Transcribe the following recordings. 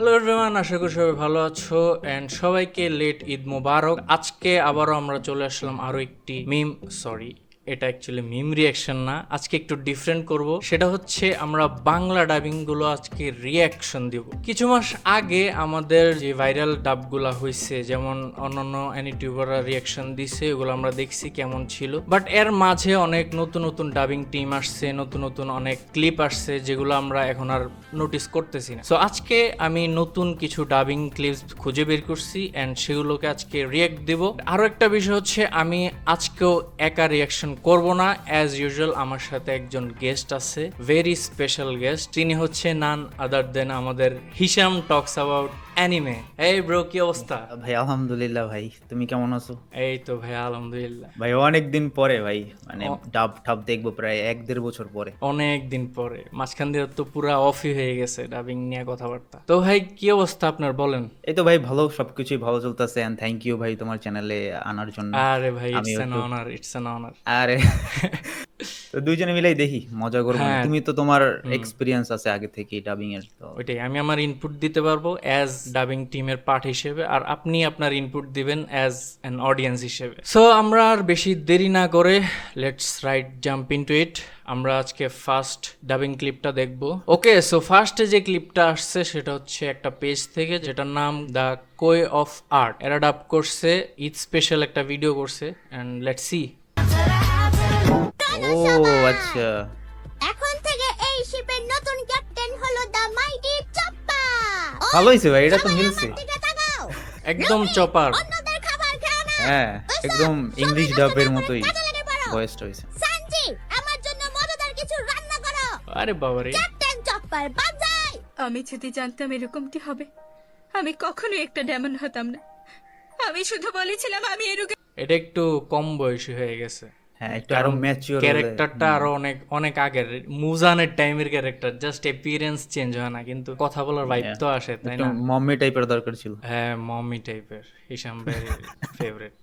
Hello everyone, আশা করি সবাই ভালো আছো এন্ড সবাইকে লেট ঈদ মোবারক। আজকে আবারও আমরা চলে আসলাম আরো একটি এটা অ্যাকচুয়ালি মিম রিয়াকশন না, আজকে একটু ডিফারেন্ট করব। সেটা হচ্ছে আমরা বাংলা ডাবিং গুলো আজকে রিয়াকশন দিব। কিছু মাস আগে আমাদের যে ভাইরাল ডাবগুলা হয়েছে, যেমন অন্যান্য ইউটিউবাররা রিয়াকশন দিছে, ওগুলো আমরা দেখছি কেমন ছিল। বাট এর মাঝে অনেক নতুন নতুন ডাবিং টিম আসছে, নতুন নতুন অনেক ক্লিপ আসছে, যেগুলো আমরা এখন আর নোটিস করতেছি না। সো আজকে আমি নতুন কিছু ডাবিং ক্লিপস খুঁজে বের করছি এন্ড সেগুলোকে আজকে রিয়াক্ট দিব। আরো একটা বিষয় হচ্ছে, আমি আজকেও একা রিয়াকশন করব না। অ্যাজ ইউজুয়াল আমার সাথে একজন গেস্ট আছে, ভেরি স্পেশাল গেস্ট। তিনি হচ্ছে নান আদার দেন আমাদের হিশাম টকস অ্যাবাউট অ্যানিমে। এই ব্রো, কি অবস্থা? ভাই আলহামদুলিল্লাহ। ভাই তুমি কেমন আছো? এই তো ভাই আলহামদুলিল্লাহ। ভাই অনেকদিন পরে ভাই, মানে ডাব ঠাব দেখবো প্রায় 1-1.5 বছর পরে। অনেক দিন পরে, মাঝখান দিয়ে তো পুরা অফই হয়ে গেছে ডাবিং নিয়ে কথাবার্তা। তো ভাই কি অবস্থা আপনার, বলেন। এই তো ভাই ভালো, সবকিছুই ভালো চলতেছে। এন্ড থ্যাংক ইউ ভাই তোমার চ্যানেলে আনার জন্য। আরে ভাই, আমি ইটস অ্যান অনার। আরে তো দুইজনে মিলেই দেখি, মজা করবো। হ্যাঁ। তুমি তো তোমার এক্সপিরিয়েন্স আছে আগে থেকে ডাবিং এর, তো ওইটাই, আমি আমার ইনপুট দিতে পারবো অ্যাজ ডাবিং টিমের পার্ট হিসেবে, আর আপনি আপনার ইনপুট দিবেন অ্যাজ অ্যান অডিয়েন্স হিসেবে। সো আমরা আর বেশি দেরি না করে লেটস রাইট জাম্প ইনটু ইট। আমরা আজকে ফার্স্ট ডাবিং ক্লিপটা দেখব। ওকে, সো ফার্স্টে যে ক্লিপটা আসছে সেটা হচ্ছে একটা পেজ থেকে, যেটার নাম দ্য কোয়ে অফ আর্ট। এরা ডাব করছে, ঈদ স্পেশাল একটা ভিডিও করছে এন্ড লেটস সি। ও আচ্ছা, এখন থেকে এই শিপের নতুন ক্যাপ্টেন হলো দা মাইটি চপ্পা। ভালো হয়েছে ভাই, এটা তো মিলছে। দিকে তাকাও, একদম চপার। অন্যদের খাবার খেও না। হ্যাঁ, একদম ইংলিশ ডাবের মতোই ভয়েসটা হয়েছে। সানজি, আমার জন্য মজাদার কিছু রান্না করো। আরে বাবারে, ক্যাপ্টেন চপ্পার বাজাই। আমি যদি জানতাম এরকমটি হবে, আমি কখনোই একটা ডেমন হতাম না। আমি শুধু বলেছিলাম আমি এরকম। এটা একটু কম বয়সী হয়ে গেছে। হ্যাঁ, একটু আরো ম্যাচিওর ক্যারেক্টারটা আরো অনেক অনেক আগের মুজানের টাইমের ক্যারেক্টার, জাস্ট অ্যাপিয়ারেন্স চেঞ্জ হয় না, কিন্তু কথা বলার ভাইব তো আসে, তাই একটু না? মম্মি টাইপের দরকার ছিল। হ্যাঁ, মমি টাইপের। Hisham very favourite.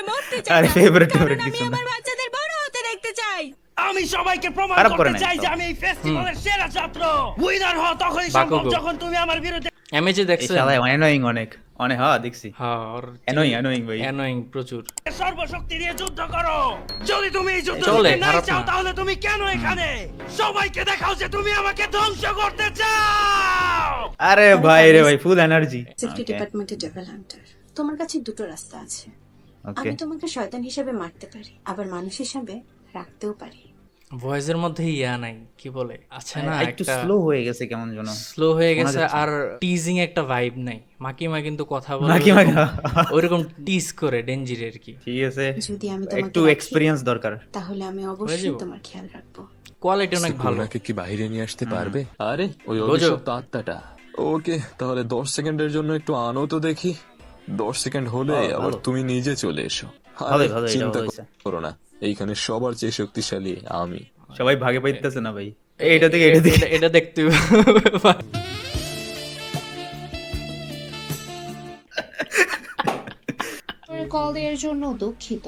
মরতে আরে চাই না, ফেভারিট কারণ ফেভারিট আমি কিছু না। আমার বাচ্চাদের বড় হতে দেখতে চাই। আমি সবাইকে প্রমাণ খারাপ করে করতে নাই চাই তো। যে আমি এই ফেস্টিভ্যালের সেরা ছাত্র। উইনার হওয়া তখনই সম্ভব বাকুগো। যখন তুমি আমার বিরুদ্ধে এমএজি এই দেখছেন? শালা অ্যানোয়িং অনেক অনেক, হ্যাঁ দেখছি। হ্যাঁ, ওর অ্যানোয়িং ভাই। অ্যানোয়িং প্রচুর। সর্বশক্তি দিয়ে যুদ্ধ করো। যদি তুমি এই যুদ্ধ চলে, জিততে না খারাপ চাও না। তাহলে তুমি কেন এখানে? সবাইকে দেখাও যে তুমি আমাকে ধ্বংস করতে চাও। আরে ভাই রে ভাই, ফুল এনার্জি। সেফটি ডিপার্টমেন্টের ডেভেল হান্টার। তোমার কাছে দুটো রাস্তা আছে। ওকে, আমি তোমাকে শয়তান হিসেবে মারতে পারি, আবার মানুষ হিসেবে রাখতেও পারি। ভয়েসের মধ্যে ইয়া নাই, কি বলে আছে না, একটু একটা স্লো হয়ে গেছে কেমন যেন। স্লো হয়ে শোনা গেছে, যাচ্ছে না। আর টিজিং একটা ভাইব নাই। মাকিমা কিন্তু কথা বলে মাকিমা ওইরকম টিজ করে ডেঞ্জির আর কি। ঠিক আছে, যদি আমি তোমাকে একটু রাখি, এক্সপেরিয়েন্স দরকার। তাহলে আমি হয়ে অবশ্যই যাবো। তোমার খেয়াল রাখবো। কোয়ালিটি অনেক ভালো। ওনাকে কি বাইরে নিয়ে আসতে পারবে? আরে ওই গোজো। অভিশপ্ত আত্মাটা। ওকে, তাহলে 10 সেকেন্ডের জন্য একটু আনো তো দেখি। 10 সেকেন্ড হলে ভালো, আবার ভালো। তুমি নিজে চলে এসো। ভালো, আরে, ভালো, এটা চিন্তা ভালো হয়েছে। করো না, এইখানে সবার চেয়ে শক্তিশালী আমি। সবাই ভাগে পাইতেছে না ভাই। এটা থেকে এটা থেকে এটা দেখতে হবে। কল এর জন্য দুঃখিত।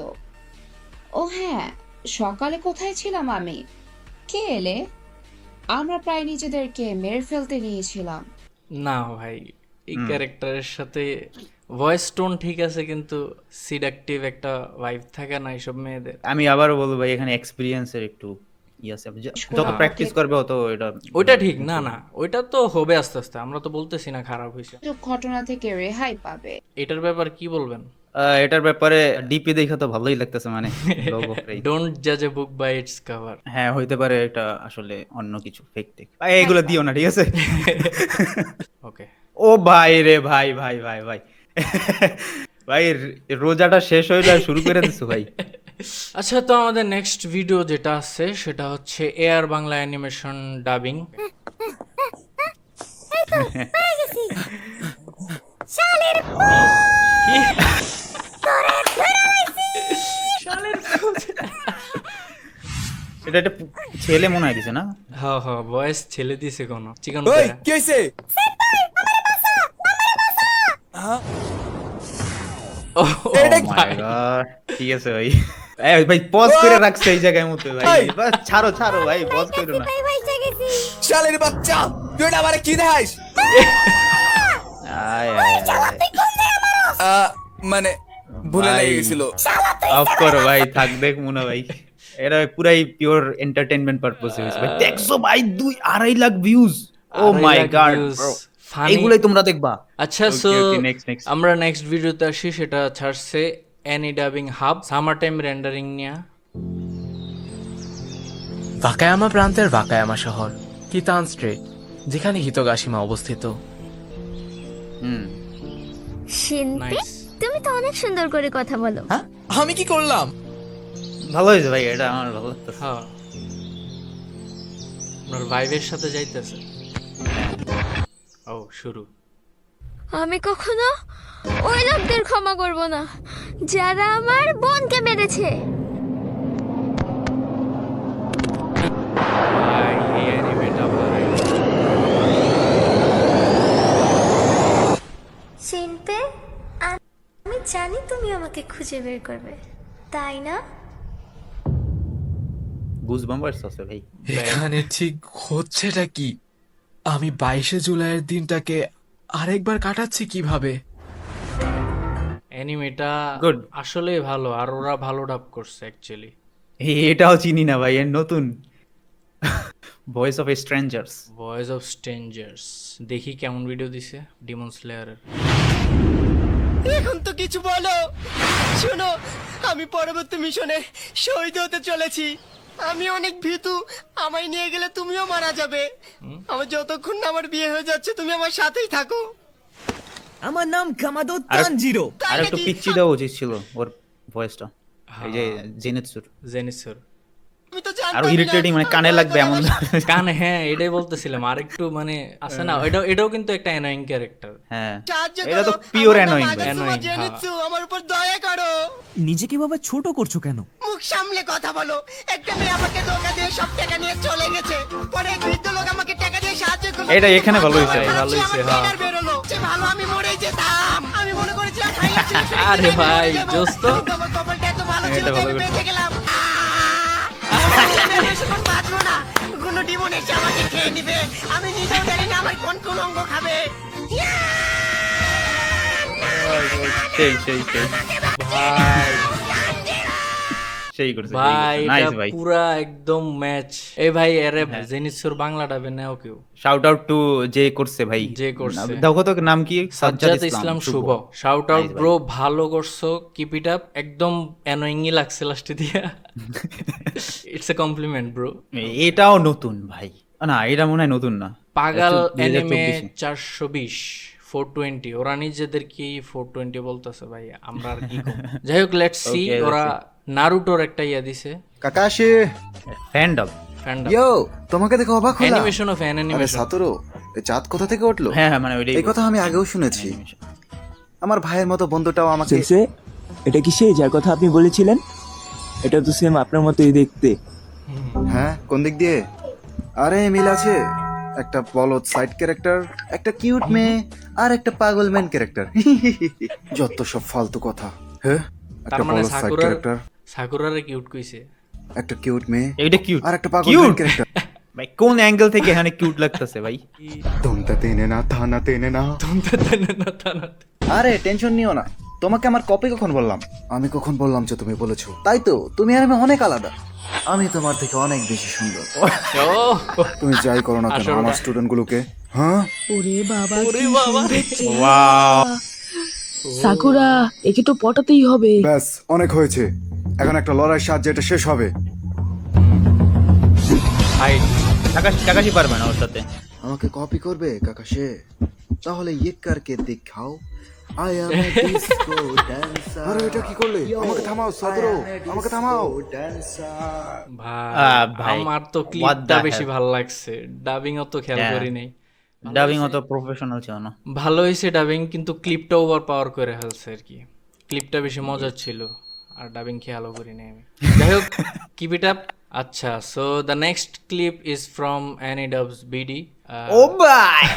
ও হ্যাঁ, সকালে কোথায় ছিলাম আমি? কে এলে? আমরা প্রায় নিজেদেরকে মেরে ফেলতে নিয়েছিলাম। না ভাই, এই ক্যারেক্টারের সাথে ভয়েস টোন ঠিক আছে, কিন্তু সিডাকটিভ একটা ভাইব থাকে না এইসব মেয়েদের। আমি আবারও বলবো ভাই, এখানে এক্সপেরিয়েন্সের একটু আছে। যত প্র্যাকটিস করবে অত এটা ওইটা ঠিক না, না ওইটা তো হবে আস্তে আস্তে, আমরা তো বলতেছি না খারাপ হয়েছে। ঘটনা থেকে রেহাই পাবে। এটার ব্যাপার কি বলবেন? এটার ব্যাপারে ডিপি দেখা তো ভালোই লাগতেছে, মানে logo frame। ডোন্ট জাজ এ বুক বাই ইটস কভার। হ্যাঁ, হইতে পারে এটা আসলে অন্য কিছু ফেক টেক। ভাই এগুলো দিও না, ঠিক আছে? ওকে, ও ভাই রে ভাই ভাই ভাই ভাই ভাই, রোজাটা শেষ হইলো আর শুরু করে দিছো ভাই। আচ্ছা, তো আমাদের নেক্সট ভিডিও যেটা আছে সেটা হচ্ছে এআর বাংলা অ্যানিমেশন ডাবিং। এটা একটা ছেলে মনে হয় দিছে না? হ্যাঁ হ্যাঁ, ভয়েস ছেলে দিছে কোন চিকন। কি হইছে? এটা Oh my God, ঠিক আছে ভাই। ভাই পজ করে রাখছে এই জায়গায় মতো ভাই। বাস ছাড়ো ছাড়ো ভাই, পজ করো না। শালের বাচ্চা, তুই এটা আমারে কি দেখাইস? মানে ভুলে ভাই, লেগে গেছিল। অফ করো ভাই, থাক দেখ মুনা ভাই, এটা পুরাই পিওর এন্টারটেইনমেন্ট পারপোজে হইছে ভাই। দেখছো ভাই 2-2.5 lakh views, oh my god bro, এইগুলাই তোমরা দেখবা। আচ্ছা, Okay, সো okay, next. আমরা নেক্সট ভিডিওতে আসি, সেটা ছাড়ছে Annie dubbing hub Summer Time Rendering নিয়ে। ওয়াকায়ামা প্রান্তের ওয়াকায়ামা শহর কিতান স্ট্রিট, যেখানে হিতোগাশিমা অবস্থিত। শিনপে, নাইস। তুমি তো অনেক সুন্দর করে কথা বলো। হ্যাঁ, আমি কি করলাম? ভালো হয়েছে ভাই, এটা আমার ভালো লাগতেছে। হ্যাঁ, আপনার ভাইবের সাথে যাইতেছে। ও শুরু। আমি কখনো ওই লোকদের ক্ষমা করব না যারা আমার বোনকে মেরেছে। ভাই এই অ্যানিমেটা ভাই, শিনপে, আমি জানি তুমি আমাকে খুঁজে বের করবে, তাই না? গুজবাম্পার্স আছে ভাই। এখানে ঠিক হচ্ছেটা কি? আমি 22শে জুলাইয়ের দিনটাকে আরেকবার কাটাচ্ছি কিভাবে? অ্যানিমেটা Good. আসলেই ভালো, আর ওরা ভালো ডাব করছে অ্যাকচুয়ালি। এটাও চিনি না ভাই, এর নতুন voice of strangers. Voice of strangers, দেখি কেমন ভিডিও দিছে ডিমন স্লেয়ারের। এখন তো কিছু বলো। শোনো, আমি পরবর্তী মিশনে শহীদ হতে চলেছি। আমি অনেক ভীতু, আমায় নিয়ে গেলে তুমিও মারা যাবে। আমার যতক্ষণ না আমার বিয়ে হয়ে যাচ্ছে তুমি আমার সাথেই থাকো। আমার নাম কামাদো তানজিরো। আর একটু পিচ্চি দেওয়া উচিত ছিল ওর ভয়েসটা, এই যে জেনেৎসুর। জেনিসর আমি তো আর জানতাম ইরিটেটিং, মানে কানে লাগবে এমন। কান, হ্যাঁ এটাই বলতেছিলাম, আর একটু মানে আছে না, এটাও কিন্তু একটা অ্যানোয়িং ক্যারেক্টার। হ্যাঁ, সাহায্য এটা তো করো। পিওর আমার নাম অ্যানোয়িং ভাই। আগাসুমা Annoying, জেনিৎসু, আমার উপর দয়া করো। নিজেকে বাবা ছোট করছো কেন? মুখ সামলে কথা বলো। একটা মেয়ে আমাকে ধোকা দিয়ে সব টাকা নিয়ে চলে গেছে, পরে এক বৃদ্ধ লোক আমাকে টাকা দিয়ে সাহায্য করলো। এটা এখানে ভালো হয়েছে, ভাই, ভালো হয়েছে, আমার হ্যাঁ। ব্যানার বেরোলো। সে ভালো, আমি মরে যেতাম। আমি মনে করেছিলাম খাইয়ে ছিল, শুধু আরে খেয়ে ভাই, মরে যাবো। জোস তো। কিন্তু আমার কপালটা এত ভালো ছিল এটা যে ভালো আমি করছে। বেঁচে গেলাম। আমি বেশিক্ষণ বাঁচবো না। কোনো ডিমন এসে আমাকে খেয়ে নিবে। আমি নিজেও জানি না আমার কোন কোন অঙ্গ খাবে। সেই সেই সেই ভাই সেই করছে ভাই নাইস এটা ভাই। পুরা একদম ম্যাচ। এই ভাই এরে জেনিসর বাংলা ডাবে নাও কেউ। শাউট আউট টু যে করছে ভাই, যে করছে। দেখো তো নাম কি, সাজ্জাদ ইসলাম শুভ। শাউট আউট Nice ব্রো, ভালো করছো, কিপ ইট আপ। একদম অ্যানোয়িংই লাগছে লাস্টে দিয়া। It's a compliment bro. এটাও নতুন ভাই, না এটা মনে হয় নতুন না। পাগাল এটা 2024 অ্যানিমে 420 420, ওরা নিজেদের কি 420 বলতেছে ভাই, আমরা আর কি কম। যাই হোক, লেটস সি। Okay, ওরা নারুটোর একটা ইয়া দিছে, কাকাশি, ফ্যান্ডম। ফ্যান্ডম, ইয়ো, তোমাকে দেখে অবাক হলাম। অ্যানিমেশন অফ আরে অ্যানিমেশন। সাতোরু, এই চাঁদ কোথা থেকে উঠলো? হ্যাঁ হ্যাঁ, মানে ওইটাই এই কথা আমি আগেও শুনেছি। আমার ভাইয়ের মতো বন্ধুটাও আমাকে। সেন্সে, এটা কি সেই যার কথা আপনি বলেছিলেন? এটা তো সেম আপনার মতোই দেখতে। হ্যাঁ, কোন দিক দিয়ে? আরে মিল আছে, একটা বলদ সাইড ক্যারেক্টার, একটা কিউট মেয়ে, আর একটা পাগল ম্যান ক্যারেক্টার। যত সব ফালতু কথা। হ্যাঁ, তার একটা মানে বলদ সাইড সাকুরার ক্যারেক্টার, সাকুরারে কিউট কইছে। একটা কিউট মেয়ে, এটা কিউট আর একটা পাগল Cute? Man character. ভাই কোন অ্যাঙ্গেল থেকে এখানে কিউট লাগতেছে ভাই? তোমটা তেনে না, থানা তেনে না। না, আরে টেনশন নিও না, তোমাকে আমার কপি কখন বললাম? আমি কখন বললাম যে তুমি বলেছো? তাই তো, তুমি আর আমি অনেক আলাদা। আমি তোমার থেকে অনেক বেশি সুন্দর। ও তুমি যাই করো না কেন আসলে আমার না। স্টুডেন্ট গুলোকে, হ্যাঁ ওরে বাবা রে। ওয়াও, সাকুরা, একে তো পটাতেই হবে। ব্যাস অনেক হয়েছে, এখন একটা লড়াইয়ের সাহায্যে এটা শেষ হবে। হাই, কাকাশি পারবে না ওর সাথে। আমাকে কপি করবে কাকাশে? তাহলে ইয়ে করকে দেখাও। I am A disco dancer. আরে এটা কি করলে? আমাকে থামাও সাদরো, আমাকে থামাও। ভাই, আমার তো what ক্লিপটা the বেশি hell? ভালো লাগছে, ডাবিং অত খেয়াল হ্যাঁ। করি নাই। ডাবিং অত প্রফেশনাল ছিল না। ভালো হয়েছে ডাবিং, কিন্তু ক্লিপটা ওভার পাওয়ার করে ফেলছে আর কি। ক্লিপটা বেশি মজার ছিল, আর ডাবিং খেয়ালও করি নাই আমি। যাই হোক, কিপ ইট আপ। আচ্ছা, so the next clip is from Annie Dubs BD. ও ভাই,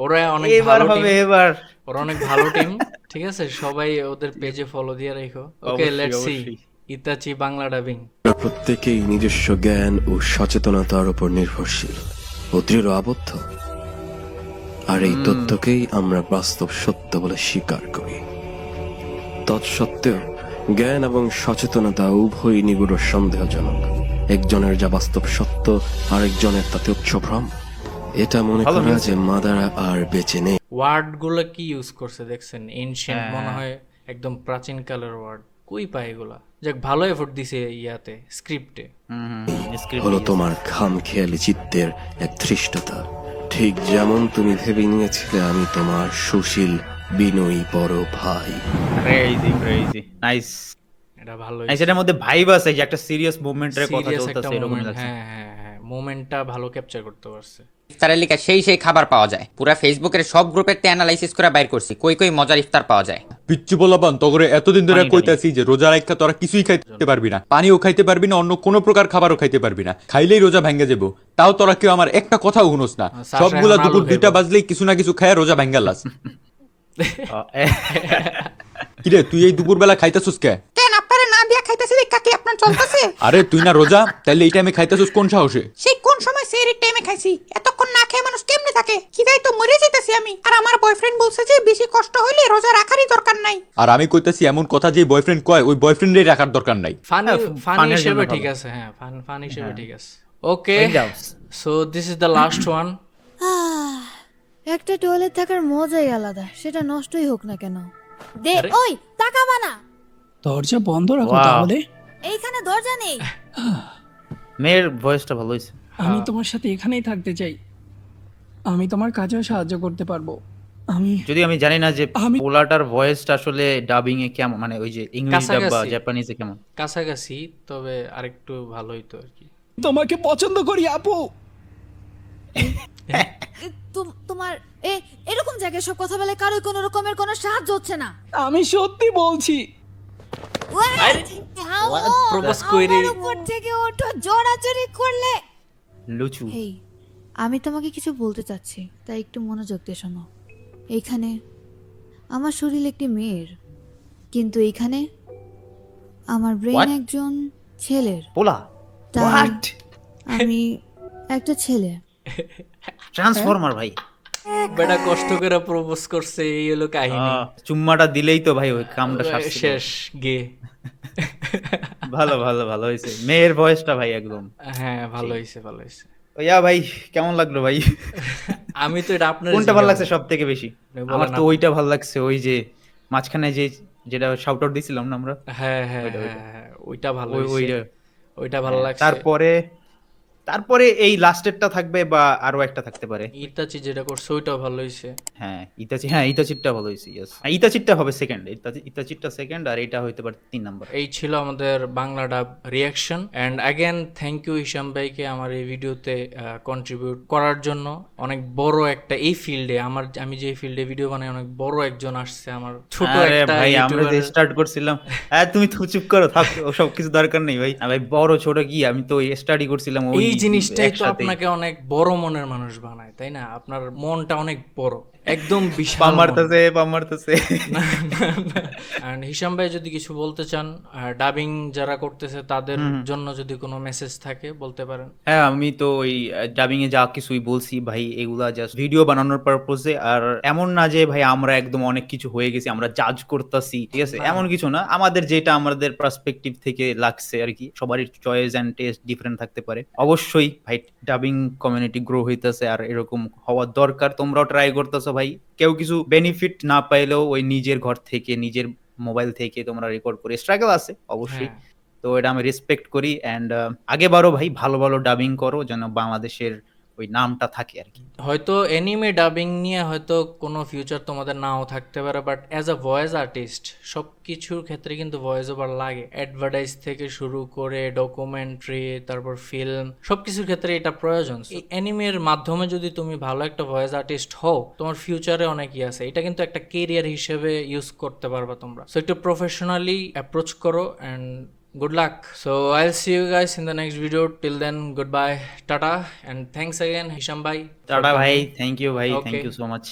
ওরা অনেক এবার ভালো হবে টিম, এবার। ওরা অনেক ভালো টিম, ঠিক আছে? সবাই ওদের পেজে ফলো দিয়ে রেখো। ওকে, অবশ্যই, লেটস সি অবশ্যই। Itachi Bangla dubbing. প্রত্যেকেই নিজস্ব জ্ঞান ও সচেতনতার উপর নির্ভরশীল ও দৃঢ় আবদ্ধ, আর এই তথ্যকেই আমরা বাস্তব সত্য বলে স্বীকার করি। তৎসত্ত্বেও জ্ঞান এবং সচেতনতা উভয়ই নিগুড় সন্দেহজনক। একজনের যা বাস্তব সত্য, আরেকজনের তাতে উচ্চ ভ্রম। এটা মনে করা যে মাদারা আর বেঁচে নেই। ওয়ার্ড গুলো কি ইউজ করছে দেখছেন, এনশিয়েন্ট মনে হয়, একদম প্রাচীন কালের ওয়ার্ড। কই পায় এগুলা? যাক, ভালো এফোর্ট দিছে ইয়াতে, স্ক্রিপ্টে। হলো তোমার খামখেয়ালি চিত্তের এক ধৃষ্টতা। ঠিক যেমন তুমি ভেবে নিয়েছিলে আমি তোমার সুশীল বিনয়ী বড় ভাই। Crazy crazy, nice. এটা ভালো, এটার মধ্যে ভাইব আছে, যে একটা সিরিয়াস মুভমেন্টের কথা সিরিয়াস চলতেছে একটা এরকম মোমেন্ট। লাগছে। হ্যাঁ হ্যাঁ হ্যাঁ, মোমেন্টটা ভালো ক্যাপচার করতে পারছে। ইফতারের লিখা সেই খাবার পাওয়া যায়, পুরা ফেসবুকের সব গ্রুপের তে অ্যানালাইসিস করে বাইর করছি কই কই মজার ইফতার পাওয়া যায়। পিচ্চু বলাবান তগরে এতদিন ধরে কইতাছি যে রোজা রাখা তোরা কিছুই খাইতে পারবি না, পানিও খাইতে পারবি না, অন্য কোনো প্রকার খাবারও খাইতে পারবি না, খাইলেই রোজা ভেঙে যাবো। তাও তোরা কেউ আমার একটা কথাও শুনোস না, সবগুলা দুপুর 2টা বাজলেই কিছু না কিছু খায় রোজা ভেঙে লাস। কিরে তুই এই দুপুর বেলা খাইতাছুস কে? কেন আপনারে না দিয়া খাইতাছি দেখা কি আপনার চলতেছে? আরে তুই না রোজা, তাইলে এই টাইমে খাইতাছুস কোন সাহসে? সেই কোন সময় সেহরির টাইমে খাইছি, এতক্ষণ না খেয়ে মানুষ কেমনে থাকে? খিদায় তো মরে যাইতাছি আমি। আর আমার বয়ফ্রেন্ড বলছে যে বেশি কষ্ট হইলে রোজা রাখারই দরকার নাই। আর আমি কইতাছি এমন কথা যে বয়ফ্রেন্ড কয় ওই বয়ফ্রেন্ডেরই রাখার দরকার নাই। ফানি হিসেবে ঠিক আছে, হ্যাঁ ফানি হিসেবে ঠিক আছে। Okay, so this is the last one. একটা টয়লেট থাকার মজাই আলাদা, সেটা নষ্টই হোক না কেন। দে ওই তাকাবা না, দরজা বন্ধ রাখো তাহলে। এইখানে দরজা নেই। মেয়ের ভয়েসটা ভালো হয়েছে। আমি তোমার সাথে এখানেই থাকতে চাই, আমি তোমার কাজেও সাহায্য করতে পারবো। যদি আমি জানি না যে পোলাটার ভয়েসটা আসলে ডাবিং এ কেমন, মানে ওই যে ইংলিশ ডাব বা জাপানিজে কেমন। কাছাকাছি, তবে আরেকটু ভালো হইতো আর কি। তোমাকে পছন্দ করি আপু। তোমার এরকম জায়গায় সব কথা বলে কারোর কোনো রকমের কোনো সাহায্য হচ্ছে না। আমি সত্যি বলছি। প্রপোজ কইরে উপর থেকে ওঠো, জোরাজুরি করলে। লুচু, হেই, আমি তোমাকে কিছু বলতে চাচ্ছি, তাই একটু মনোযোগ দিয়ে শোনো। এইখানে আমার শরীর একটি মেয়ের, কিন্তু এইখানে আমার ব্রেন একজন ছেলের। পোলা, হোয়াট? আমি একটা ছেলে। ট্রান্সফরমার ভাই। বেটা কষ্ট করে প্রপোজ করছে, এই হলো কাহিনী। চুম্মাটা দিলেই তো ভাই ওই কামটা শেষ গে। ভালো ভালো ভালো হয়েছে মেয়ের ভয়েসটা ভাই একদম। হ্যাঁ ভালো হয়েছে, ভালো হয়েছে। ইয়া ভাই কেমন লাগলো ভাই? আমি তো এটা আপনার কোনটা ভালো লাগছে সব থেকে বেশি? আমার তো ওইটা ভালো লাগছে, ওই যে মাঝখানে যেটা শাউট আউট দিছিলাম না আমরা। হ্যাঁ হ্যাঁ ওইটা ভালো হয়েছে, ওইটা ভালো লাগছে। তারপরে এই লাস্টেরটা থাকবে বা আরো একটা থাকতে পারে। ইতাচি যেটা করছে ওইটাও ভালো হয়েছে। হ্যাঁ ইতাচিটা ভালো হয়েছে। ইয়েস, ইতাচিটা হবে সেকেন্ড, ইতাচিটা সেকেন্ড, আর এটা হইতে পারে 3 নাম্বার। এই ছিল আমাদের Bangla dub reaction. And again thank you Hisham ভাইকে আমার এই ভিডিওতে কন্ট্রিবিউট করার জন্য। অনেক বড় একটা এই ফিল্ডে আমি যে ফিল্ডে ভিডিও বানাই, অনেক বড় একজন আসছে। আমার ছোট একটা ভাই আমরা যে স্টার্ট করছিলাম, তুমি তো চুপ করো, থাক ওসব কিছু দরকার নেই ভাই। ভাই বড় ছোট কি, আমি তো স্টাডি করছিলাম। এই জিনিসটাই তো আপনাকে অনেক বড় মনের মানুষ বানায়, তাই না? আপনার মনটা অনেক বড়, একদম বিশাল। পামারতেছে। এন্ড হিশাম ভাই যদি কিছু বলতে চান, ডাবিং যারা করতেছে তাদের জন্য যদি কোনো মেসেজ থাকে বলতে পারেন। হ্যাঁ, আমি তো ওই ডাবিং এ যা কিছুই বলছি ভাই, এগুলা জাস্ট ভিডিও বানানোর পারপোজে। আর এমন না যে ভাই আমরা একদম অনেক কিছু হয়ে গেছি, আমরা জাজ করতেছি, ঠিক আছে? এমন কিছু না। আমাদের যেটা আমাদের পার্সপেক্টিভ থেকে লাগছে আর কি। সবারই চয়েস এন্ড টেস্ট ডিফারেন্ট থাকতে পারে। অবশ্যই ভাই ডাবিং কমিউনিটি গ্রো হইতেছে, আর এরকম হওয়ার দরকার। তোমরাও ট্রাই করতেছো ভাই। কেউ কিছু বেনিফিট না পাইলেও ওই নিজের ঘর থেকে, নিজের মোবাইল থেকে তোমরা রেকর্ড করে, স্ট্রাগল আছে অবশ্যই। তো এটা আমি রেসপেক্ট করি। অ্যান্ড আগে বারো ভাই, ভালো ভালো ডাবিং করো, যেন বাংলাদেশের ওই নামটা থাকে আর কি। হয়তো এনিমে ডাবিং নিয়ে হয়তো কোনো ফিউচার তোমাদের নাও থাকতে পারে, but as a voice artist সব কিছুর ক্ষেত্রে কিন্তু ভয়েস ওভার লাগে। অ্যাডভার্টাইজ থেকে শুরু করে ডকুমেন্টারি, তারপর ফিল্ম, সবকিছুর ক্ষেত্রে এটা প্রয়োজন। এই অ্যানিমের মাধ্যমে যদি তুমি ভালো একটা ভয়েস আর্টিস্ট হও, তোমার ফিউচারে অনেকই আছে। এটা কিন্তু একটা কেরিয়ার হিসেবে ইউজ করতে পারবা তোমরা। সো একটু প্রফেশনালি অ্যাপ্রোচ করো and good luck. So I'll see you guys in the next video. Till then, goodbye, tata, and thanks again Hisham bhai. Tata bhai, thank you bhai, thank you so much.